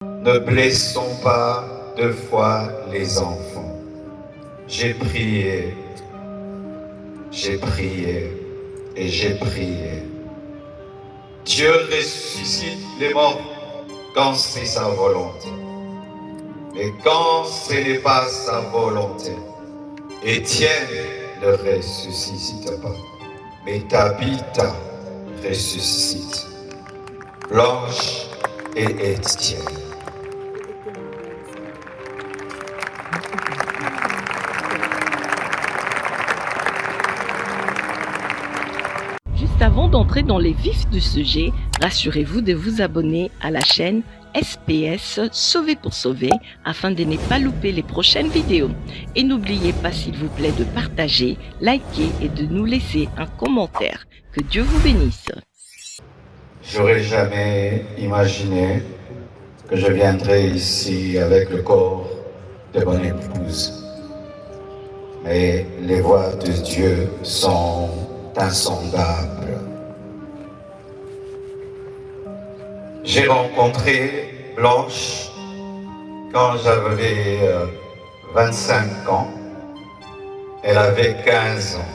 Ne blessons pas deux fois les enfants. J'ai prié et j'ai prié. Dieu ressuscite les morts quand c'est sa volonté. Et quand ce n'est pas sa volonté, Étienne ne ressuscite pas, mais Tabitha ressuscite. Blanche et Étienne. Juste avant d'entrer dans les vifs du sujet, rassurez-vous de vous abonner à la chaîne SPS Sauver pour Sauver afin de ne pas louper les prochaines vidéos. Et n'oubliez pas s'il vous plaît de partager, liker et de nous laisser un commentaire. Que Dieu vous bénisse. J'aurais jamais imaginé que je viendrais ici avec le corps de mon épouse. Mais les voies de Dieu sont insondables. J'ai rencontré Blanche quand j'avais 25 ans. Elle avait 15 ans.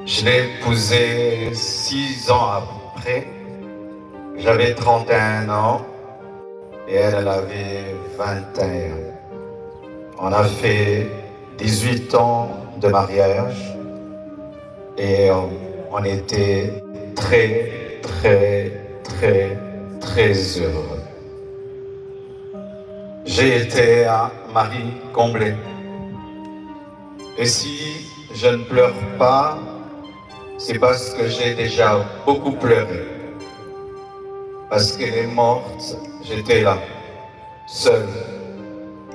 Je l'ai épousée 6 ans après. J'avais 31 ans et elle avait 21. On a fait 18 ans de mariage et on était très heureux. J'ai été un mari comblé. Et si je ne pleure pas, c'est parce que j'ai déjà beaucoup pleuré. Parce qu'elle est morte, j'étais là, seul,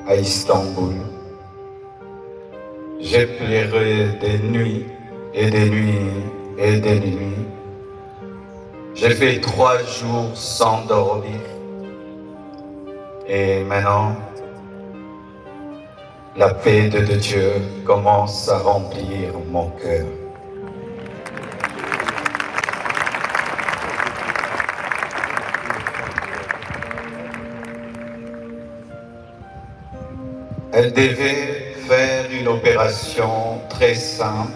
à Istanbul. J'ai pleuré des nuits et des nuits et des nuits. J'ai fait 3 jours sans dormir. Et maintenant, la paix de Dieu commence à remplir mon cœur. Elle devait faire une opération très simple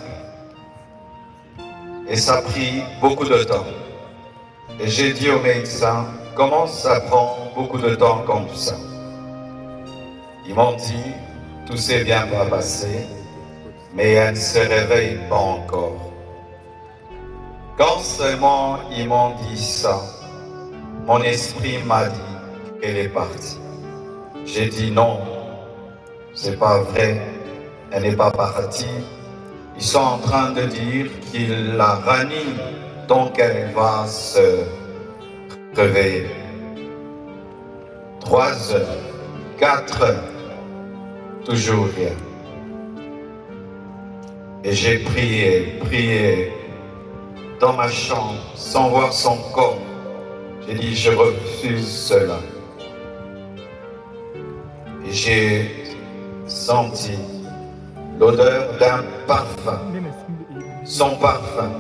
et ça a pris beaucoup de temps. Et j'ai dit au médecin, comment ça prend beaucoup de temps comme ça? Ils m'ont dit, tout s'est bien passé, mais elle ne se réveille pas encore. Quand seulement ils m'ont dit ça, mon esprit m'a dit qu'elle est partie. J'ai dit non, c'est pas vrai, elle n'est pas partie. Ils sont en train de dire qu'ils la raniment, donc elle va se réveiller. 3 heures, 4 heures, toujours rien. Et j'ai prié dans ma chambre, sans voir son corps. J'ai dit, je refuse cela. Et j'ai senti l'odeur d'un parfum, son parfum,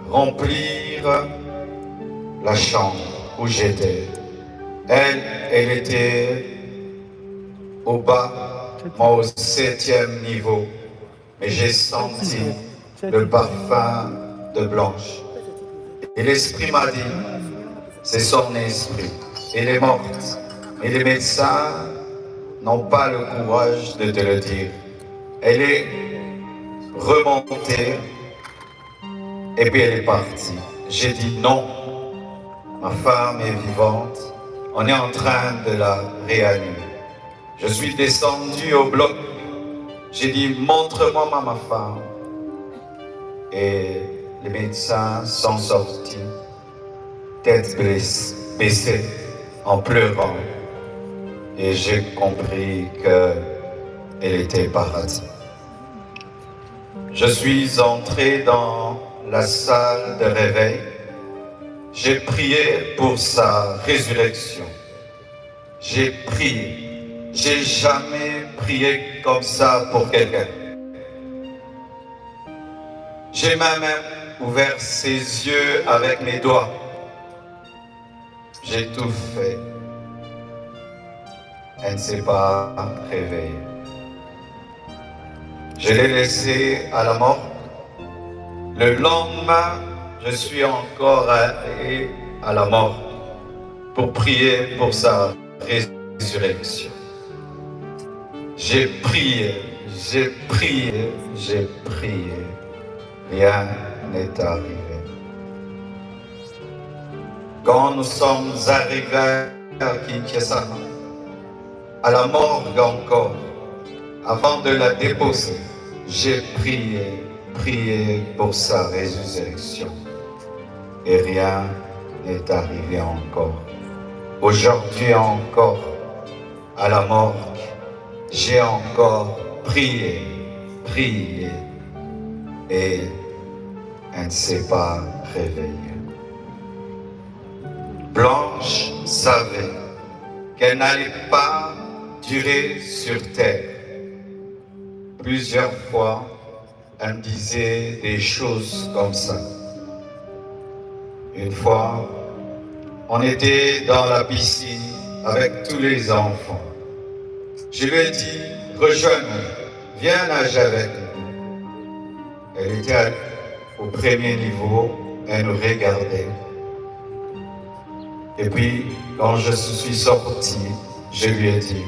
remplir la chambre où j'étais. Elle était au bas, moi au 7e niveau, mais j'ai senti le parfum de Blanche. Et l'esprit m'a dit, c'est son esprit, elle est morte. Et les médecins n'ont pas le courage de te le dire. Elle est remontée et puis elle est partie. J'ai dit non, ma femme est vivante, on est en train de la réanimer. Je suis descendu au bloc, j'ai dit montre-moi ma femme. Et les médecins sont sortis, tête baissée, en pleurant. Et j'ai compris qu'elle était partie. Je suis entré dans la salle de réveil. J'ai prié pour sa résurrection. J'ai prié. J'ai jamais prié comme ça pour quelqu'un. J'ai même ouvert ses yeux avec mes doigts. J'ai tout fait. Elle ne s'est pas réveillée. Je l'ai laissée à la mort. Le lendemain, je suis encore allé à la mort pour prier pour sa résurrection. J'ai prié, j'ai prié, j'ai prié. Rien n'est arrivé. Quand nous sommes arrivés à Kinshasa, à la morgue encore, avant de la déposer, j'ai prié, prié pour sa résurrection. Et rien n'est arrivé encore. Aujourd'hui encore, à la morgue, j'ai encore prié, prié, et elle ne s'est pas réveillée. Blanche savait qu'elle n'allait pas durer sur terre. Plusieurs fois, elle me disait des choses comme ça. Une fois, on était dans la piscine avec tous les enfants. Je lui ai dit, rejoins-nous, viens nager avec nous. Elle était au premier niveau, elle nous regardait. Et puis, quand je suis sorti, je lui ai dit,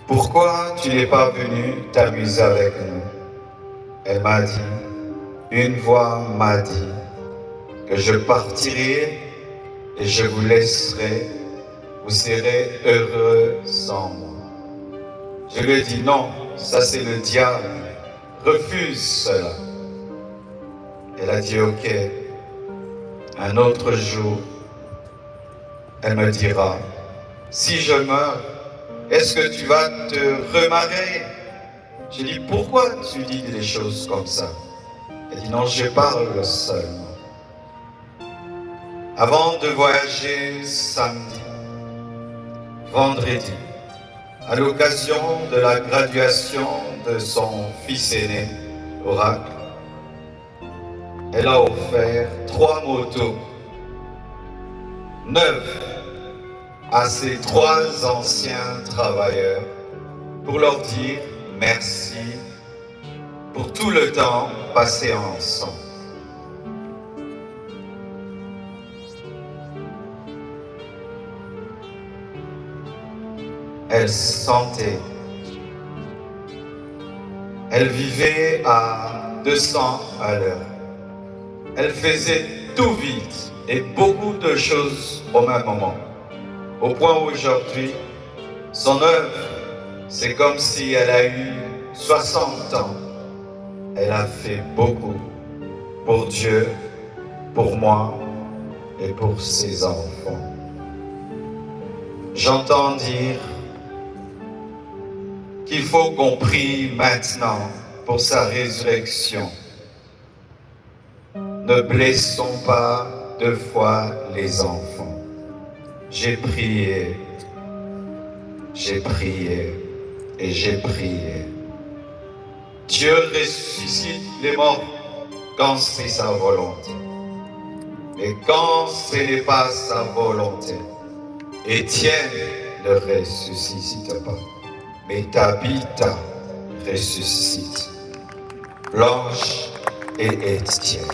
pourquoi tu n'es pas venu t'amuser avec nous? Elle m'a dit, une voix m'a dit que je partirai et je vous laisserai, vous serez heureux sans moi. Je lui ai dit, non, ça c'est le diable, refuse cela. Elle a dit, ok, un autre jour, elle me dira, si je meurs, est-ce que tu vas te remarier? J'ai dit, pourquoi tu dis des choses comme ça? Elle dit, non, je parle seulement. Avant de voyager samedi, vendredi, à l'occasion de la graduation de son fils aîné, Oracle, elle a offert 3 motos neuves à ses 3 anciens travailleurs pour leur dire merci pour tout le temps passé ensemble. Elle sentait, elle vivait à 200 à l'heure. Elle faisait tout vite et beaucoup de choses au même moment. Au point où aujourd'hui, son œuvre, c'est comme si elle a eu 60 ans. Elle a fait beaucoup pour Dieu, pour moi et pour ses enfants. J'entends dire qu'il faut qu'on prie maintenant pour sa résurrection. Ne blessons pas 2 fois les enfants. J'ai prié et j'ai prié. Dieu ressuscite les morts quand c'est sa volonté. Et quand ce n'est pas sa volonté, Étienne ne ressuscite pas. Mais Tabitha ressuscite. Blanche et Étienne.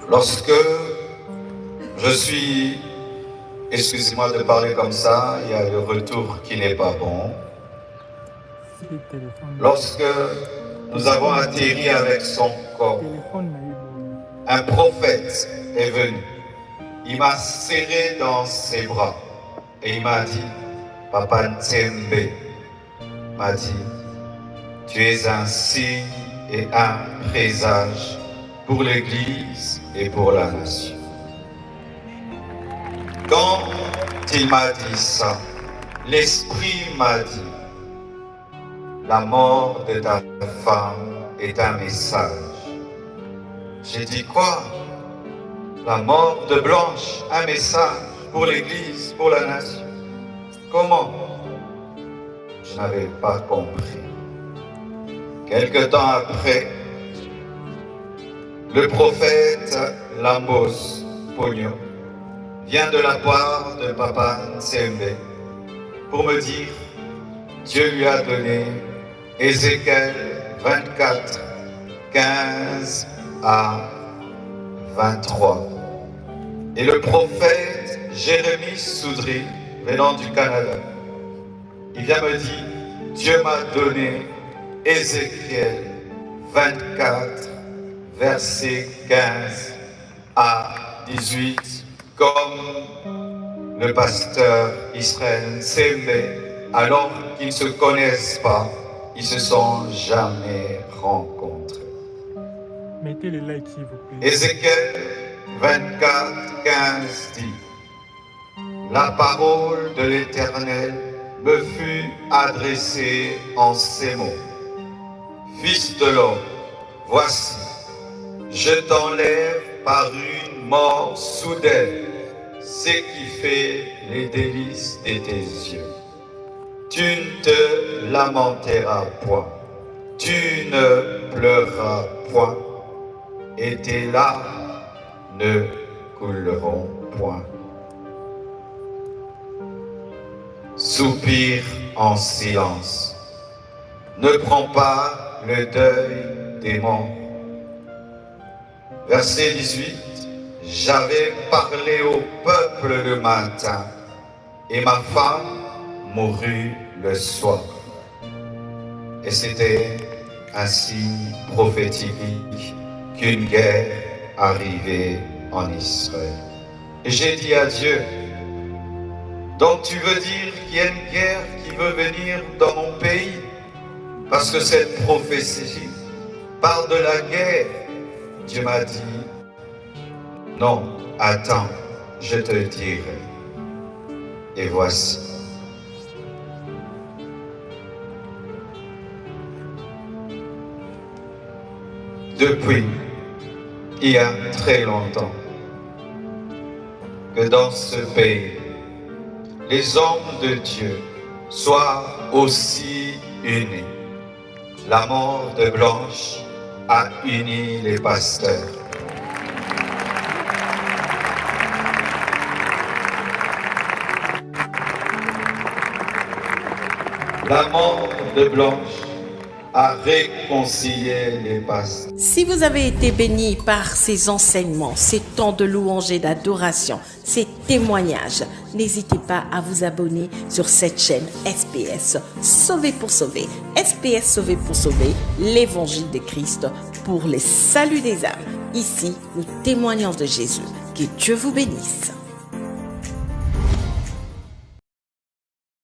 Lorsque je suis, excusez-moi de parler comme ça, il y a le retour qui n'est pas bon. Lorsque nous avons atterri avec son corps, un prophète est venu. Il m'a serré dans ses bras et il m'a dit, Papa Ntembe m'a dit, tu es un signe et un présage pour l'Église et pour la nation. Quand il m'a dit ça, l'Esprit m'a dit, la mort de ta femme est un message. J'ai dit quoi? La mort de Blanche, un message pour l'Église, pour la nation. Comment? je n'avais pas compris. Quelque temps après, le prophète Lambos Pogno vient de la part de Papa Nsembe pour me dire Dieu lui a donné Ézéchiel 24, 15 à 23. Et le prophète Jérémie Soudry, venant du Canada, il vient me dire Dieu m'a donné Ézéchiel 24, versets 15 à 18, comme le pasteur Israël Nsembe, alors qu'ils ne se connaissent pas, ils ne se sont jamais rencontrés. Mettez les likes s'il vous plaît. Ézéchiel 24, 15 dit La parole de l'Éternel me fut adressée en ces mots. Fils de l'homme, voici, je t'enlève par une mort soudaine, ce qui fait les délices de tes yeux. Tu ne te lamenteras point, tu ne pleureras point, et tes larmes ne couleront point. Soupire en silence. Ne prends pas le deuil des morts. Verset 18. J'avais parlé au peuple le matin, et ma femme mourut le soir. Et c'était un signe prophétique qu'une guerre arrivait en Israël. Et j'ai dit à Dieu, donc tu veux dire qu'il y a une guerre qui veut venir dans mon pays? Parce que cette prophétie parle de la guerre. Dieu m'a dit, non, attends, je te dirai. Et voici. Depuis, il y a très longtemps, que dans ce pays, les hommes de Dieu soient aussi unis. La mort de Blanche a uni les pasteurs. La mort de Blanche a réconcilié les pasteurs. Si vous avez été béni par ces enseignements, ces temps de louange et d'adoration, ces témoignages, n'hésitez pas à vous abonner sur cette chaîne SPS Sauvé pour sauver. SPS Sauvé pour sauver, l'évangile de Christ pour les saluts des âmes. Ici, nous témoignons de Jésus. Que Dieu vous bénisse.